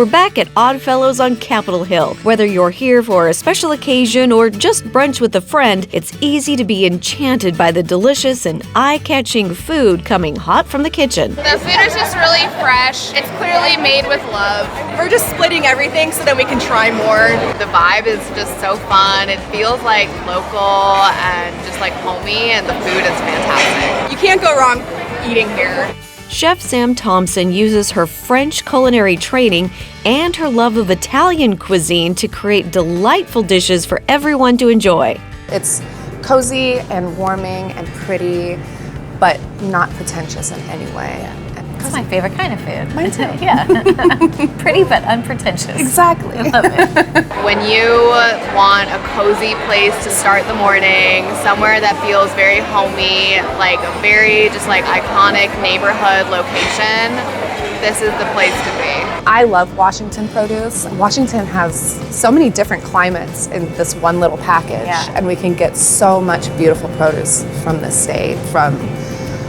We're back at Oddfellows on Capitol Hill. Whether you're here for a special occasion or just brunch with a friend, it's easy to be enchanted by the delicious and eye-catching food coming hot from the kitchen. The food is just really fresh. It's clearly made with love. We're just splitting everything so that we can try more. The vibe is just so fun. It feels like local and just like homey, and the food is fantastic. You can't go wrong eating here. Chef Sam Thompson uses her French culinary training and her love of Italian cuisine to create delightful dishes for everyone to enjoy. It's cozy and warming and pretty, but not pretentious in any way. That's my favorite kind of food. Mine too. Yeah. Pretty but unpretentious. Exactly. I love it. When you want a cozy place to start the morning, somewhere that feels very homey, like a very just like iconic neighborhood location, this is the place to be. I love Washington produce. Washington has so many different climates in this one little package, and we can get so much beautiful produce from this state, from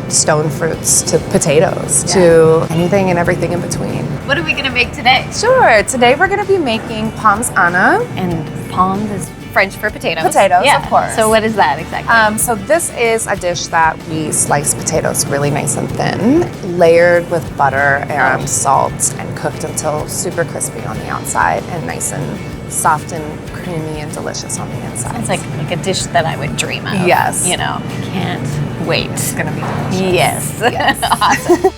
stone fruits to potatoes to anything and everything in between. What are we going to make today? Sure. Today we're going to be making Pommes Anna. And pommes is French for potatoes. Potatoes, of course. So what is that exactly? So this is a dish that we slice potatoes really nice and thin, layered with butter and salt, and cooked until super crispy on the outside and nice and soft and creamy and delicious on the inside. It's like a dish that I would dream of. Yes. You know, can't wait. It's gonna be delicious. Yes. Awesome.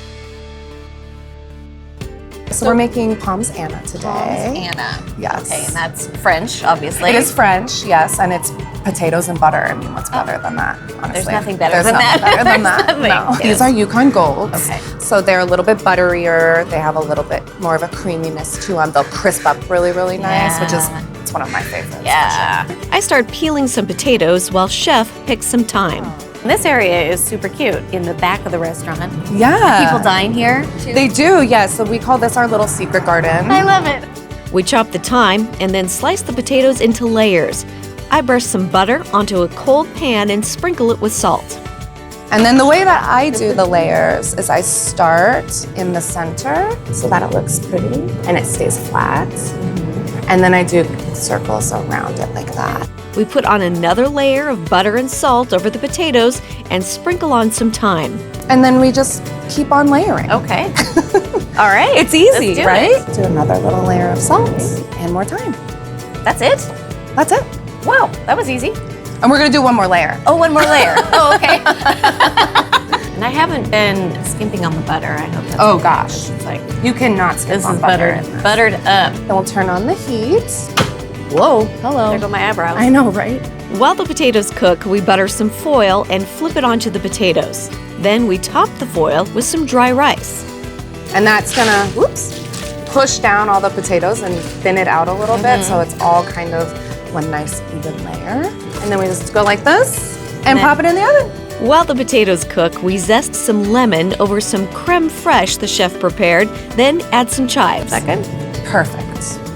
So we're making Pommes Anna today. Pommes Anna. Yes. Okay, and that's French, obviously. It is French, yes, and it's potatoes and butter. I mean, what's better than that, honestly? There's nothing better There's than nothing that. better than that. There's No. nothing. These are Yukon Golds. Okay. So they're a little bit butterier. They have a little bit more of a creaminess to them. They'll crisp up really, really nice, which is it's one of my favorites. Yeah. I start peeling some potatoes while Chef picks some thyme. This area is super cute in the back of the restaurant. Yeah. People dine here too. They do, yes. So we call this our little secret garden. I love it. We chop the thyme and then slice the potatoes into layers. I burst some butter onto a cold pan and sprinkle it with salt. And then the way that I do the layers is I start in the center so that it looks pretty and it stays flat. And then I do circles around it like that. We put on another layer of butter and salt over the potatoes and sprinkle on some thyme. And then we just keep on layering. Okay. All right. It's easy, Let's do right? it. Do another little layer of salt and more thyme. That's it? That's it. Wow, that was easy. And we're gonna do one more layer. Oh, one more layer. Oh, okay. And I haven't been skimping on the butter. I hope that's Oh okay. gosh. It's like, You cannot skip this on is butter buttered, in this. buttered up. Then we'll turn on the heat. Whoa, hello. There go my eyebrows. I know, right? While the potatoes cook, we butter some foil and flip it onto the potatoes. Then we top the foil with some dry rice. And that's gonna, push down all the potatoes and thin it out a little bit so it's all kind of one nice even layer. And then we just go like this and pop it in the oven. While the potatoes cook, we zest some lemon over some creme fraiche the chef prepared, then add some chives. Is that good? Perfect.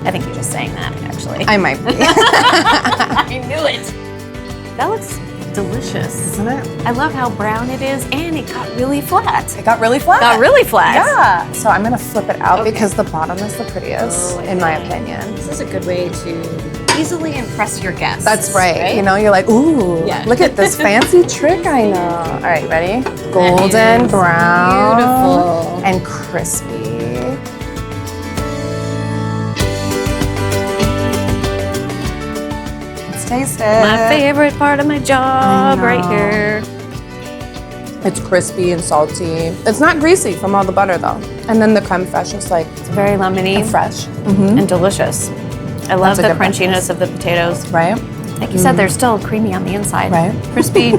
I think you're just saying that, actually. I might be. I knew it. That looks delicious. Isn't it? I love how brown it is, and it got really flat. It got really flat. Got really flat. Yeah. So I'm gonna flip it out because the bottom is the prettiest, in my opinion. This is a good way to easily impress your guests. That's right. You know, you're like, ooh, Yeah. look at this fancy trick I know. All right, ready? Golden is brown. beautiful. And crispy. Let's taste it. My favorite part of my job I right know. here. It's crispy and salty. It's not greasy from all the butter though. And then the creme fraiche is like It's very lemony fresh, and delicious. I love That's a the good crunchiness of the potatoes. right? Like you said, they're still creamy on the inside. Right. Crispy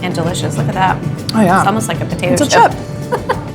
and delicious. Look at that. Oh yeah. It's almost like a potato It's a chip. chip.